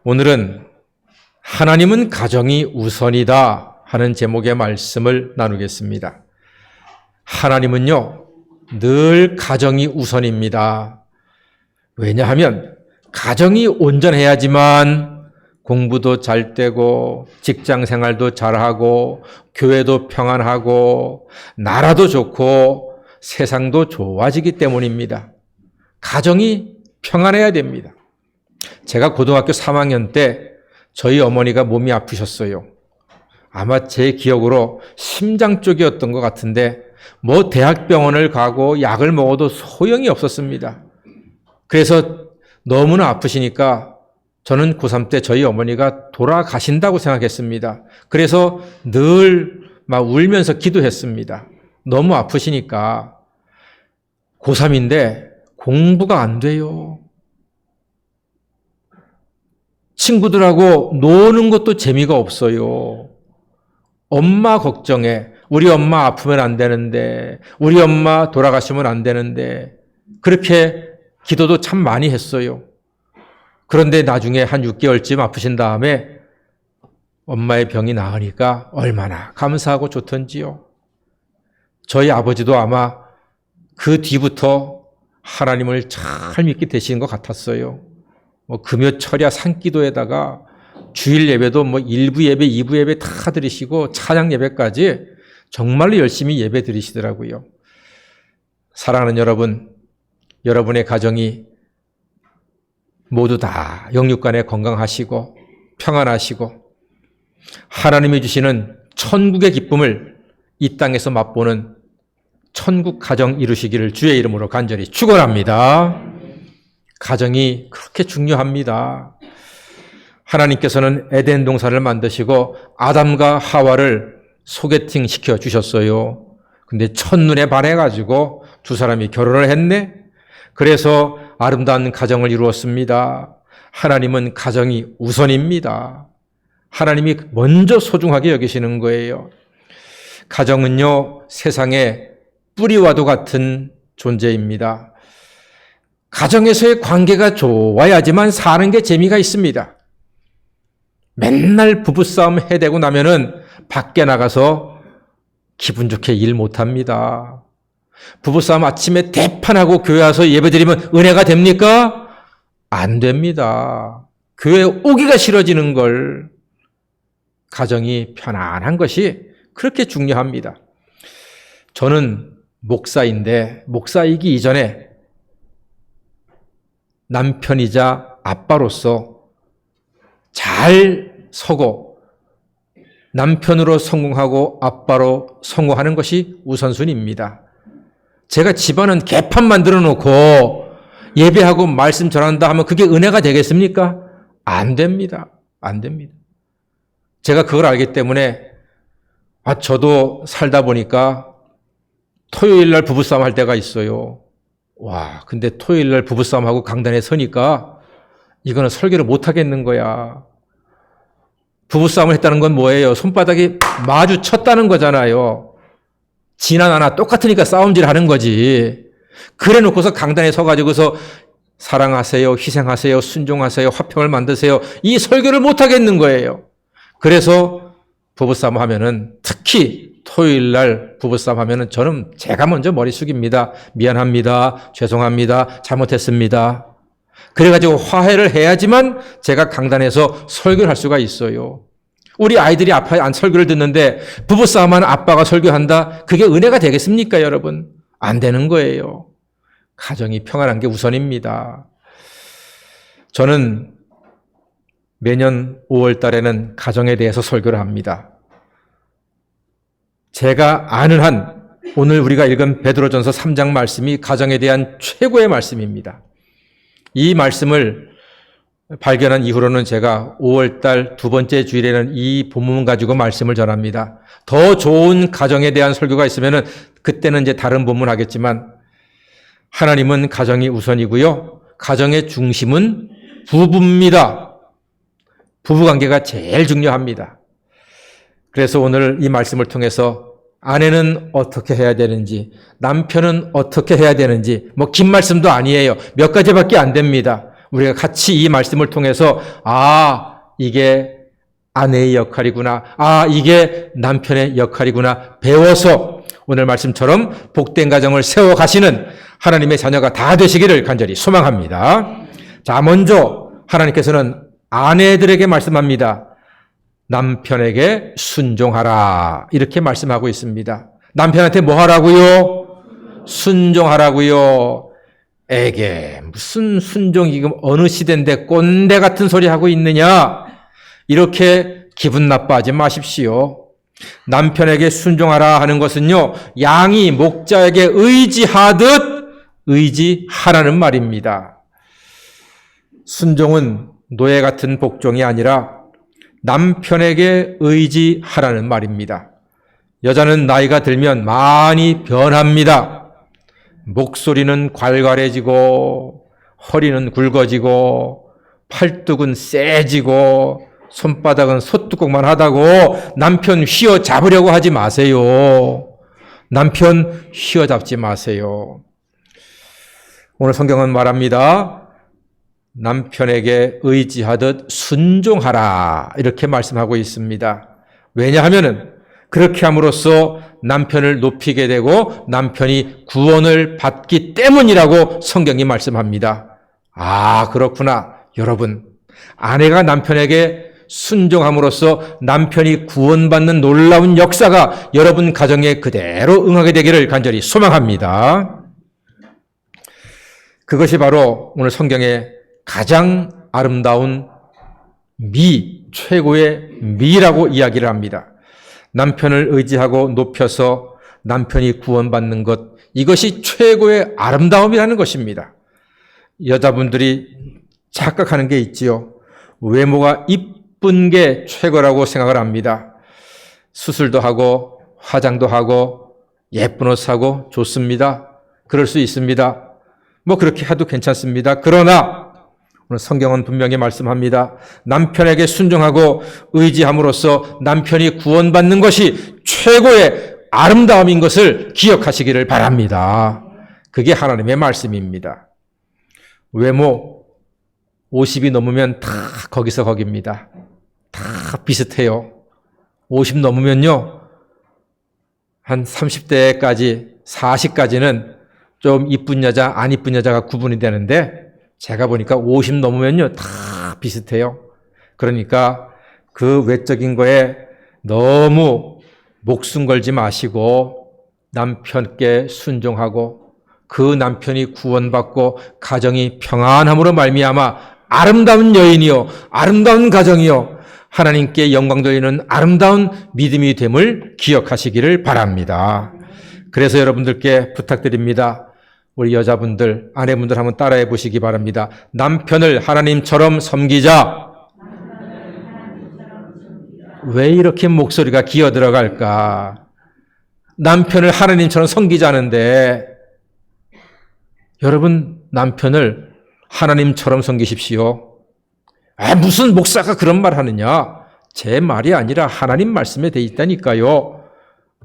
오늘은 하나님은 가정이 우선이다 하는 제목의 말씀을 나누겠습니다. 하나님은요, 늘 가정이 우선입니다. 왜냐하면 가정이 온전해야지만 공부도 잘 되고 직장 생활도 잘하고 교회도 평안하고 나라도 좋고 세상도 좋아지기 때문입니다. 가정이 평안해야 됩니다. 제가 고등학교 3학년 때 저희 어머니가 몸이 아프셨어요. 아마 제 기억으로 심장 쪽이었던 것 같은데 뭐 대학병원을 가고 약을 먹어도 소용이 없었습니다. 그래서 너무나 아프시니까 저는 고3 때 저희 어머니가 돌아가신다고 생각했습니다. 그래서 늘 막 울면서 기도했습니다. 너무 아프시니까 고3인데 공부가 안 돼요. 친구들하고 노는 것도 재미가 없어요. 엄마 걱정해. 우리 엄마 아프면 안 되는데, 우리 엄마 돌아가시면 안 되는데, 그렇게 기도도 참 많이 했어요. 그런데 나중에 한 6개월쯤 아프신 다음에 엄마의 병이 나으니까 얼마나 감사하고 좋던지요. 저희 아버지도 아마 그 뒤부터 하나님을 잘 믿게 되시는 것 같았어요. 금요 철야 산기도에다가 주일 예배도 1부 예배, 2부 예배 다 드리시고 찬양 예배까지 정말로 열심히 예배 드리시더라고요. 사랑하는 여러분, 여러분의 가정이 모두 다 영육간에 건강하시고 평안하시고 하나님이 주시는 천국의 기쁨을 이 땅에서 맛보는 천국 가정 이루시기를 주의 이름으로 간절히 축원합니다. 가정이 그렇게 중요합니다. 하나님께서는 에덴 동산을 만드시고 아담과 하와를 소개팅 시켜 주셨어요. 근데 첫눈에 반해가지고 두 사람이 결혼을 했네. 그래서 아름다운 가정을 이루었습니다. 하나님은 가정이 우선입니다. 하나님이 먼저 소중하게 여기시는 거예요. 가정은요, 세상의 뿌리와도 같은 존재입니다. 가정에서의 관계가 좋아야지만 사는 게 재미가 있습니다. 맨날 부부싸움 해대고 나면은 밖에 나가서 기분 좋게 일 못합니다. 부부싸움 아침에 대판하고 교회 와서 예배드리면 은혜가 됩니까? 안 됩니다. 교회 오기가 싫어지는 걸. 가정이 편안한 것이 그렇게 중요합니다. 저는 목사인데 목사이기 이전에 남편이자 아빠로서 잘 서고 남편으로 성공하고 아빠로 성공하는 것이 우선순위입니다. 제가 집안은 개판 만들어 놓고 예배하고 말씀 전한다 하면 그게 은혜가 되겠습니까? 안 됩니다. 안 됩니다. 제가 그걸 알기 때문에 저도 살다 보니까 토요일 날 부부싸움 할 때가 있어요. 와, 근데 토요일 날 부부싸움하고 강단에 서니까 이거는 설교를 못 하겠는 거야. 부부싸움을 했다는 건 뭐예요? 손바닥이 마주쳤다는 거잖아요. 지나 나나 똑같으니까 싸움질 하는 거지. 그래 놓고서 강단에 서가지고서 사랑하세요, 희생하세요, 순종하세요, 화평을 만드세요. 이 설교를 못 하겠는 거예요. 그래서 부부싸움 하면은 특히 토요일 날 부부싸움 하면은 저는 제가 먼저 머리 숙입니다. 미안합니다. 죄송합니다. 잘못했습니다. 그래가지고 화해를 해야지만 제가 강단에서 설교를 할 수가 있어요. 우리 아이들이 앞에 안 설교를 듣는데 부부싸움하는 아빠가 설교한다? 그게 은혜가 되겠습니까, 여러분? 안 되는 거예요. 가정이 평안한 게 우선입니다. 저는 매년 5월 달에는 가정에 대해서 설교를 합니다. 제가 아는 한 오늘 우리가 읽은 베드로전서 3장 말씀이 가정에 대한 최고의 말씀입니다. 이 말씀을 발견한 이후로는 제가 5월 달 두 번째 주일에는 이 본문 가지고 말씀을 전합니다. 더 좋은 가정에 대한 설교가 있으면은 그때는 이제 다른 본문 하겠지만 하나님은 가정이 우선이고요. 가정의 중심은 부부입니다. 부부관계가 제일 중요합니다. 그래서 오늘 이 말씀을 통해서 아내는 어떻게 해야 되는지, 남편은 어떻게 해야 되는지, 긴 말씀도 아니에요. 몇 가지밖에 안 됩니다. 우리가 같이 이 말씀을 통해서 이게 아내의 역할이구나, 이게 남편의 역할이구나 배워서 오늘 말씀처럼 복된 가정을 세워가시는 하나님의 자녀가 다 되시기를 간절히 소망합니다. 자, 먼저 하나님께서는 아내들에게 말씀합니다. 남편에게 순종하라 이렇게 말씀하고 있습니다. 남편한테 뭐 하라고요? 순종하라고요. 에게 무슨 순종이 지금 어느 시대인데 꼰대 같은 소리 하고 있느냐, 이렇게 기분 나빠하지 마십시오. 남편에게 순종하라 하는 것은요, 양이 목자에게 의지하듯 의지하라는 말입니다. 순종은 노예 같은 복종이 아니라 남편에게 의지하라는 말입니다. 여자는 나이가 들면 많이 변합니다. 목소리는 괄괄해지고 허리는 굵어지고 팔뚝은 세지고 손바닥은 소뚜껑만 하다고 남편 휘어잡으려고 하지 마세요. 남편 휘어잡지 마세요. 오늘 성경은 말합니다. 남편에게 의지하듯 순종하라 이렇게 말씀하고 있습니다. 왜냐하면은 그렇게 함으로써 남편을 높이게 되고 남편이 구원을 받기 때문이라고 성경이 말씀합니다. 그렇구나. 여러분, 아내가 남편에게 순종함으로써 남편이 구원받는 놀라운 역사가 여러분 가정에 그대로 응하게 되기를 간절히 소망합니다. 그것이 바로 오늘 성경의 가장 아름다운 최고의 미라고 이야기를 합니다. 남편을 의지하고 높여서 남편이 구원받는 것, 이것이 최고의 아름다움이라는 것입니다. 여자분들이 착각하는 게 있지요. 외모가 이쁜 게 최고라고 생각을 합니다. 수술도 하고 화장도 하고 예쁜 옷 사고 좋습니다. 그럴 수 있습니다. 그렇게 해도 괜찮습니다. 그러나 오늘 성경은 분명히 말씀합니다. 남편에게 순종하고 의지함으로써 남편이 구원받는 것이 최고의 아름다움인 것을 기억하시기를 바랍니다. 그게 하나님의 말씀입니다. 외모 50이 넘으면 다 거기서 거기입니다. 다 비슷해요. 50 넘으면요, 한 30대까지 40까지는 좀 이쁜 여자, 안 이쁜 여자가 구분이 되는데 제가 보니까 50 넘으면요 다 비슷해요. 그러니까 그 외적인 거에 너무 목숨 걸지 마시고 남편께 순종하고 그 남편이 구원받고 가정이 평안함으로 말미암아 아름다운 여인이요, 아름다운 가정이요, 하나님께 영광 돌리는 아름다운 믿음이 됨을 기억하시기를 바랍니다. 그래서 여러분들께 부탁드립니다. 우리 여자분들, 아내분들 한번 따라해 보시기 바랍니다. 남편을 하나님처럼 섬기자. 왜 이렇게 목소리가 기어 들어갈까? 남편을 하나님처럼 섬기자는데, 여러분 남편을 하나님처럼 섬기십시오. 무슨 목사가 그런 말 하느냐? 제 말이 아니라 하나님 말씀에 돼 있다니까요.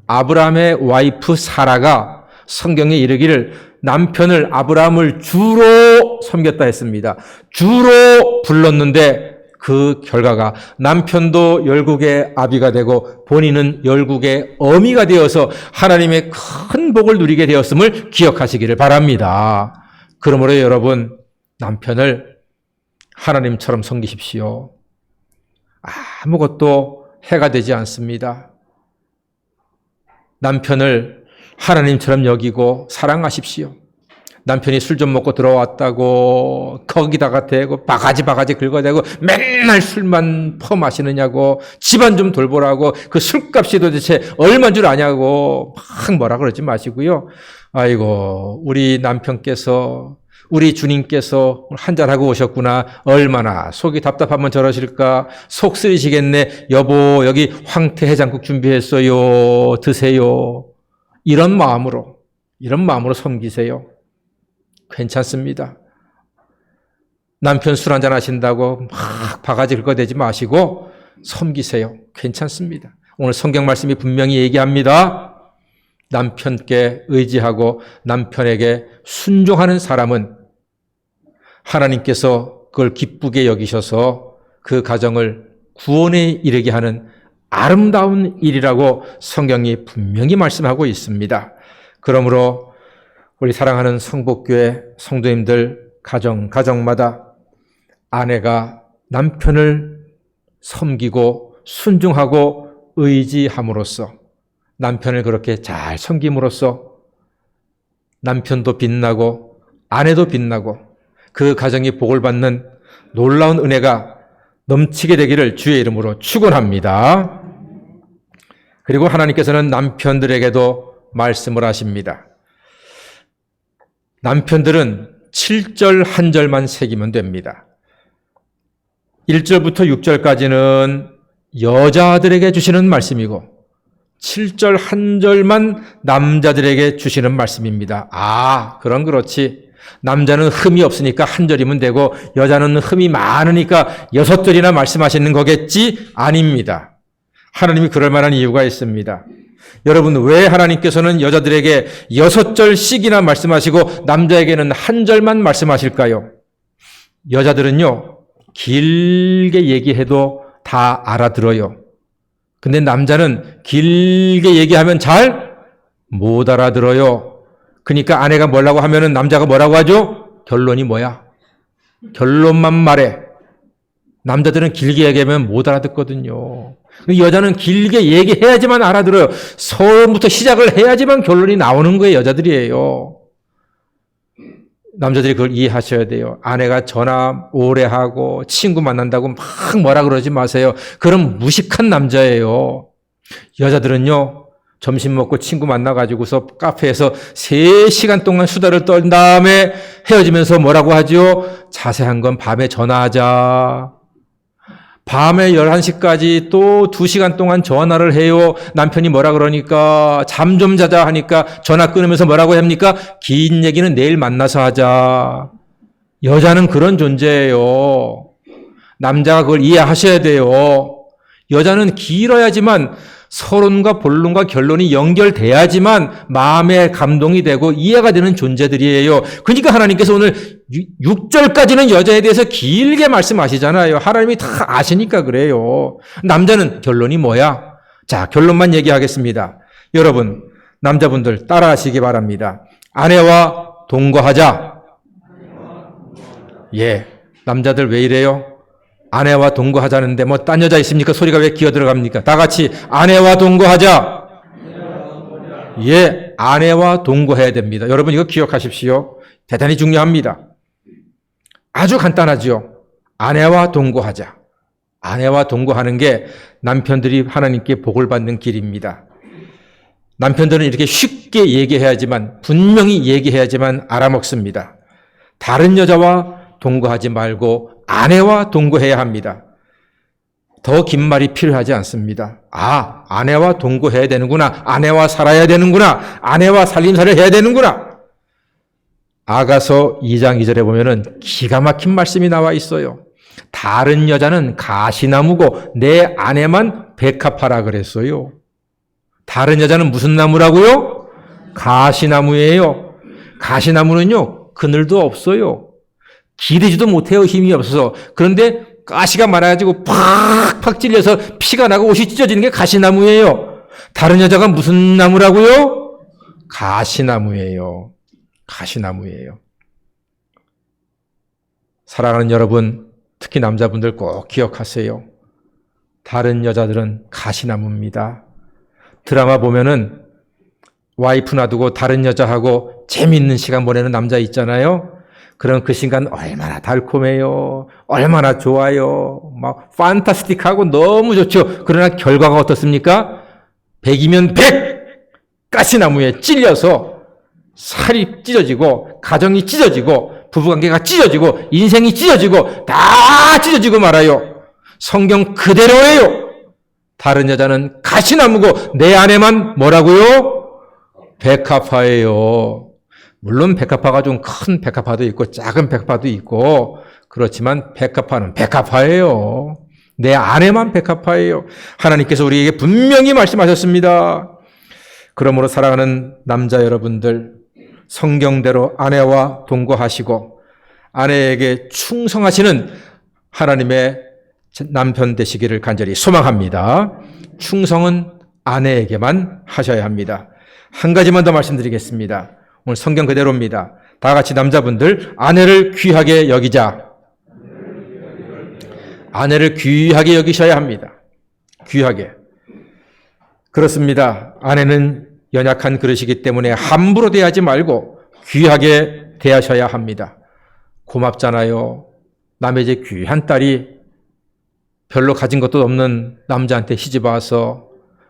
아브라함의 와이프 사라가 성경에 이르기를 남편을 아브라함을 주로 섬겼다 했습니다. 주로 불렀는데 그 결과가 남편도 열국의 아비가 되고 본인은 열국의 어미가 되어서 하나님의 큰 복을 누리게 되었음을 기억하시기를 바랍니다. 그러므로 여러분, 남편을 하나님처럼 섬기십시오. 아무것도 해가 되지 않습니다. 남편을 하나님처럼 여기고 사랑하십시오. 남편이 술 좀 먹고 들어왔다고 거기다가 대고 바가지 긁어대고 맨날 술만 퍼마시느냐고, 집안 좀 돌보라고, 그 술값이 도대체 얼마인 줄 아냐고 막 뭐라 그러지 마시고요. 아이고, 우리 남편께서, 우리 주님께서 한잔하고 오셨구나, 얼마나 속이 답답하면 저러실까, 속 쓰리시겠네, 여보 여기 황태 해장국 준비했어요, 드세요. 이런 마음으로 섬기세요. 괜찮습니다. 남편 술 한잔 하신다고 막 바가지 긁어대지 마시고 섬기세요. 괜찮습니다. 오늘 성경 말씀이 분명히 얘기합니다. 남편께 의지하고 남편에게 순종하는 사람은 하나님께서 그걸 기쁘게 여기셔서 그 가정을 구원에 이르게 하는 아름다운 일이라고 성경이 분명히 말씀하고 있습니다. 그러므로 우리 사랑하는 성복교회 성도님들 가정마다 아내가 남편을 섬기고 순종하고 의지함으로써 남편을 그렇게 잘 섬김으로써 남편도 빛나고 아내도 빛나고 그 가정이 복을 받는 놀라운 은혜가 넘치게 되기를 주의 이름으로 축원합니다. 그리고 하나님께서는 남편들에게도 말씀을 하십니다. 남편들은 7절 한 절만 새기면 됩니다. 1절부터 6절까지는 여자들에게 주시는 말씀이고 7절 한 절만 남자들에게 주시는 말씀입니다. 그럼 그렇지. 남자는 흠이 없으니까 한 절이면 되고 여자는 흠이 많으니까 6절이나 말씀하시는 거겠지? 아닙니다. 하나님이 그럴 만한 이유가 있습니다. 여러분, 왜 하나님께서는 여자들에게 6절씩이나 말씀하시고 남자에게는 한 절만 말씀하실까요? 여자들은요, 길게 얘기해도 다 알아들어요. 근데 남자는 길게 얘기하면 잘 못 알아들어요. 그러니까 아내가 뭐라고 하면은 남자가 뭐라고 하죠? 결론이 뭐야? 결론만 말해. 남자들은 길게 얘기하면 못 알아듣거든요. 여자는 길게 얘기해야지만 알아들어요. 처음부터 시작을 해야지만 결론이 나오는 거예요. 여자들이에요. 남자들이 그걸 이해하셔야 돼요. 아내가 전화 오래 하고 친구 만난다고 막 뭐라 그러지 마세요. 그럼 무식한 남자예요. 여자들은요, 점심 먹고 친구 만나가지고서 카페에서 3시간 동안 수다를 떤 다음에 헤어지면서 뭐라고 하죠? 자세한 건 밤에 전화하자. 밤에 11시까지 또 2시간 동안 전화를 해요. 남편이 뭐라 그러니까 잠 좀 자자 하니까 전화 끊으면서 뭐라고 합니까? 긴 얘기는 내일 만나서 하자. 여자는 그런 존재예요. 남자가 그걸 이해하셔야 돼요. 여자는 길어야지만 서론과 본론과 결론이 연결돼야지만 마음에 감동이 되고 이해가 되는 존재들이에요. 그러니까 하나님께서 오늘 6절까지는 여자에 대해서 길게 말씀하시잖아요. 하나님이 다 아시니까 그래요. 남자는 결론이 뭐야? 자, 결론만 얘기하겠습니다. 여러분, 남자분들 따라하시기 바랍니다. 아내와 동거하자. 예, 남자들 왜 이래요? 아내와 동거하자는데 뭐 딴 여자 있습니까? 소리가 왜 기어 들어갑니까? 다 같이 아내와 동거하자. 예, 아내와 동거해야 됩니다. 여러분 이거 기억하십시오. 대단히 중요합니다. 아주 간단하죠. 아내와 동거하자. 아내와 동거하는 게 남편들이 하나님께 복을 받는 길입니다. 남편들은 이렇게 쉽게 얘기해야지만, 분명히 얘기해야지만 알아먹습니다. 다른 여자와 동거하지 말고 아내와 동거해야 합니다. 더 긴 말이 필요하지 않습니다. 아내와 동거해야 되는구나. 아내와 살아야 되는구나. 아내와 살림살이를 해야 되는구나. 아가서 2장 2절에 보면은 기가 막힌 말씀이 나와 있어요. 다른 여자는 가시나무고 내 아내만 백합화라 그랬어요. 다른 여자는 무슨 나무라고요? 가시나무예요. 가시나무는요, 그늘도 없어요. 기대지도 못해요. 힘이 없어서. 그런데 가시가 많아가지고 팍팍 찔려서 피가 나고 옷이 찢어지는 게 가시나무예요. 다른 여자가 무슨 나무라고요? 가시나무예요. 가시나무예요. 사랑하는 여러분, 특히 남자분들 꼭 기억하세요. 다른 여자들은 가시나무입니다. 드라마 보면은 와이프 놔두고 다른 여자하고 재미있는 시간 보내는 남자 있잖아요. 그럼 그 시간 얼마나 달콤해요. 얼마나 좋아요. 막 판타스틱하고 너무 좋죠. 그러나 결과가 어떻습니까? 100이면 100! 가시나무에 찔려서 살이 찢어지고 가정이 찢어지고 부부관계가 찢어지고 인생이 찢어지고 다 찢어지고 말아요. 성경 그대로예요. 다른 여자는 가시나무고 내 아내만 뭐라고요? 백합화예요. 물론 백합화가 좀 큰 백합화도 있고 작은 백합화도 있고 그렇지만 백합화는 백합화예요. 내 아내만 백합화예요. 하나님께서 우리에게 분명히 말씀하셨습니다. 그러므로 사랑하는 남자 여러분들, 성경대로 아내와 동거하시고 아내에게 충성하시는 하나님의 남편 되시기를 간절히 소망합니다. 충성은 아내에게만 하셔야 합니다. 한 가지만 더 말씀드리겠습니다. 오늘 성경 그대로입니다. 다 같이 남자분들, 아내를 귀하게 여기자. 아내를 귀하게 여기셔야 합니다. 귀하게. 그렇습니다. 아내는 연약한 그릇이기 때문에 함부로 대하지 말고 귀하게 대하셔야 합니다. 고맙잖아요. 남의 집 귀한 딸이 별로 가진 것도 없는 남자한테 시집 와서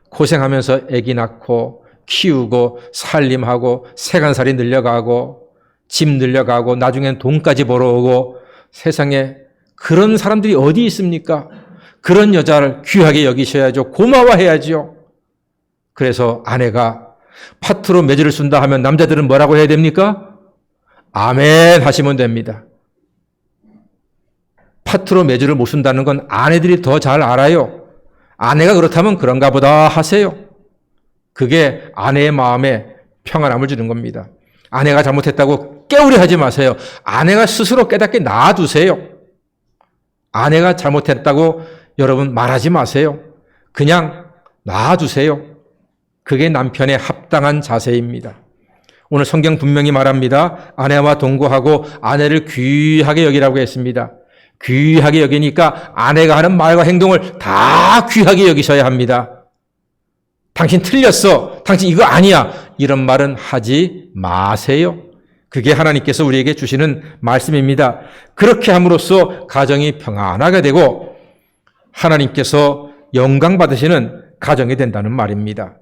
고생하면서 아기 낳고 키우고 살림하고 세간살이 늘려가고 집 늘려가고 나중엔 돈까지 벌어오고 세상에 그런 사람들이 어디 있습니까? 그런 여자를 귀하게 여기셔야죠. 고마워해야죠. 그래서 아내가 파트로 매주를 쓴다 하면 남자들은 뭐라고 해야 됩니까? 아멘 하시면 됩니다. 파트로 매주를 못 쓴다는 건 아내들이 더 잘 알아요. 아내가 그렇다면 그런가 보다 하세요. 그게 아내의 마음에 평안함을 주는 겁니다. 아내가 잘못했다고 깨우려 하지 마세요. 아내가 스스로 깨닫게 놔두세요. 아내가 잘못했다고 여러분 말하지 마세요. 그냥 놔두세요. 그게 남편의 합당한 자세입니다. 오늘 성경 분명히 말합니다. 아내와 동거하고 아내를 귀하게 여기라고 했습니다. 귀하게 여기니까 아내가 하는 말과 행동을 다 귀하게 여기셔야 합니다. 당신 틀렸어. 당신 이거 아니야. 이런 말은 하지 마세요. 그게 하나님께서 우리에게 주시는 말씀입니다. 그렇게 함으로써 가정이 평안하게 되고 하나님께서 영광 받으시는 가정이 된다는 말입니다.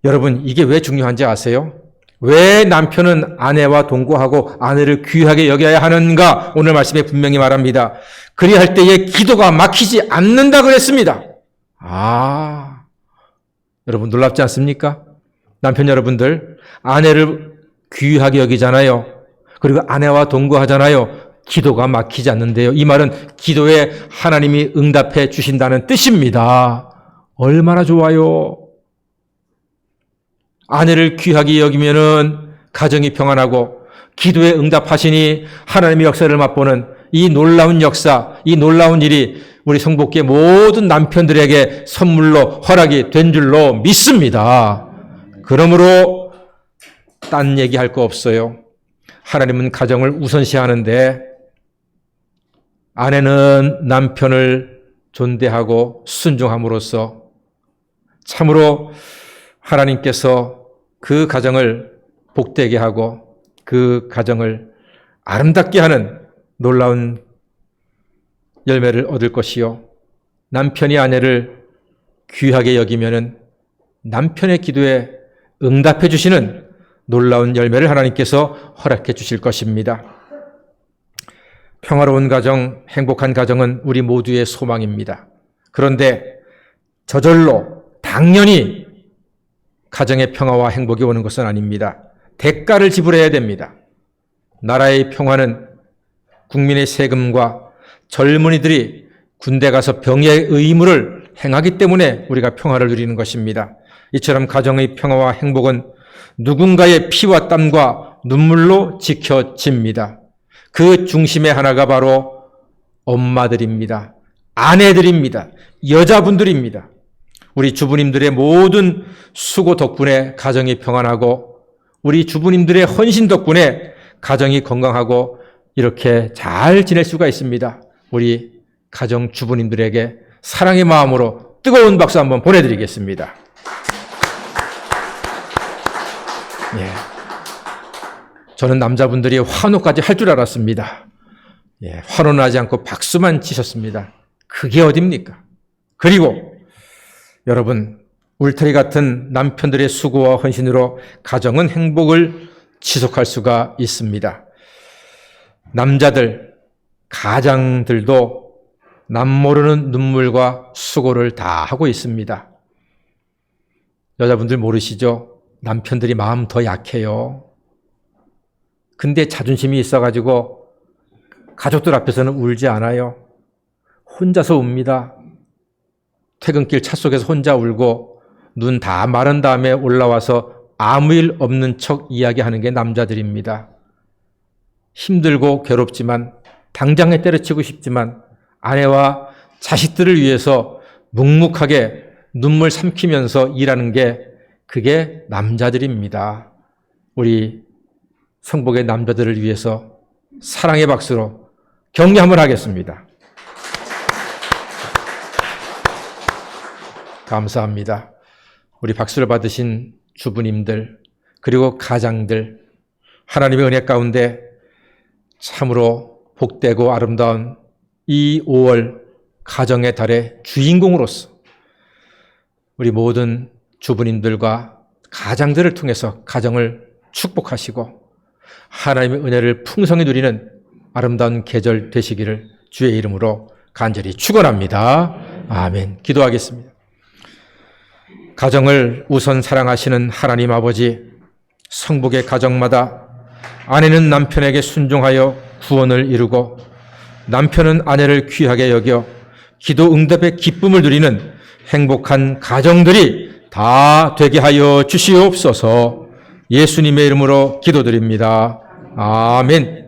여러분, 이게 왜 중요한지 아세요? 왜 남편은 아내와 동거하고 아내를 귀하게 여겨야 하는가? 오늘 말씀에 분명히 말합니다. 그리할 때에 기도가 막히지 않는다 그랬습니다. 여러분 놀랍지 않습니까? 남편 여러분들, 아내를 귀하게 여기잖아요. 그리고 아내와 동거하잖아요. 기도가 막히지 않는데요. 이 말은 기도에 하나님이 응답해 주신다는 뜻입니다. 얼마나 좋아요. 아내를 귀하게 여기면은 가정이 평안하고 기도에 응답하시니 하나님의 역사를 맛보는 이 놀라운 역사, 이 놀라운 일이 우리 성복교의 모든 남편들에게 선물로 허락이 된 줄로 믿습니다. 그러므로 딴 얘기할 거 없어요. 하나님은 가정을 우선시하는데 아내는 남편을 존대하고 순종함으로써 참으로 하나님께서 그 가정을 복되게 하고 그 가정을 아름답게 하는 놀라운 열매를 얻을 것이요. 남편이 아내를 귀하게 여기면은 남편의 기도에 응답해 주시는 놀라운 열매를 하나님께서 허락해 주실 것입니다. 평화로운 가정, 행복한 가정은 우리 모두의 소망입니다. 그런데 저절로 당연히 가정의 평화와 행복이 오는 것은 아닙니다. 대가를 지불해야 됩니다. 나라의 평화는 국민의 세금과 젊은이들이 군대 가서 병의 의무를 행하기 때문에 우리가 평화를 누리는 것입니다. 이처럼 가정의 평화와 행복은 누군가의 피와 땀과 눈물로 지켜집니다. 그 중심의 하나가 바로 엄마들입니다. 아내들입니다. 여자분들입니다. 우리 주부님들의 모든 수고 덕분에 가정이 평안하고 우리 주부님들의 헌신 덕분에 가정이 건강하고 이렇게 잘 지낼 수가 있습니다. 우리 가정 주부님들에게 사랑의 마음으로 뜨거운 박수 한번 보내드리겠습니다. 예. 저는 남자분들이 환호까지 할 줄 알았습니다. 예, 환호는 하지 않고 박수만 치셨습니다. 그게 어딥니까? 그리고 여러분, 울타리 같은 남편들의 수고와 헌신으로 가정은 행복을 지속할 수가 있습니다. 남자들, 가장들도 남모르는 눈물과 수고를 다 하고 있습니다. 여자분들 모르시죠? 남편들이 마음 더 약해요. 근데 자존심이 있어가지고 가족들 앞에서는 울지 않아요. 혼자서 웁니다. 퇴근길 차 속에서 혼자 울고 눈 다 마른 다음에 올라와서 아무 일 없는 척 이야기하는 게 남자들입니다. 힘들고 괴롭지만 당장에 때려치고 싶지만 아내와 자식들을 위해서 묵묵하게 눈물 삼키면서 일하는 게 그게 남자들입니다. 우리 성복의 남자들을 위해서 사랑의 박수로 격려 한번 하겠습니다. 감사합니다. 우리 박수를 받으신 주부님들 그리고 가장들 하나님의 은혜 가운데 참으로 복되고 아름다운 이 5월 가정의 달의 주인공으로서 우리 모든 주부님들과 가장들을 통해서 가정을 축복하시고 하나님의 은혜를 풍성히 누리는 아름다운 계절 되시기를 주의 이름으로 간절히 축원합니다. 아멘. 기도하겠습니다. 가정을 우선 사랑하시는 하나님 아버지, 성복의 가정마다 아내는 남편에게 순종하여 구원을 이루고 남편은 아내를 귀하게 여겨 기도 응답의 기쁨을 누리는 행복한 가정들이 다 되게 하여 주시옵소서. 예수님의 이름으로 기도드립니다. 아멘.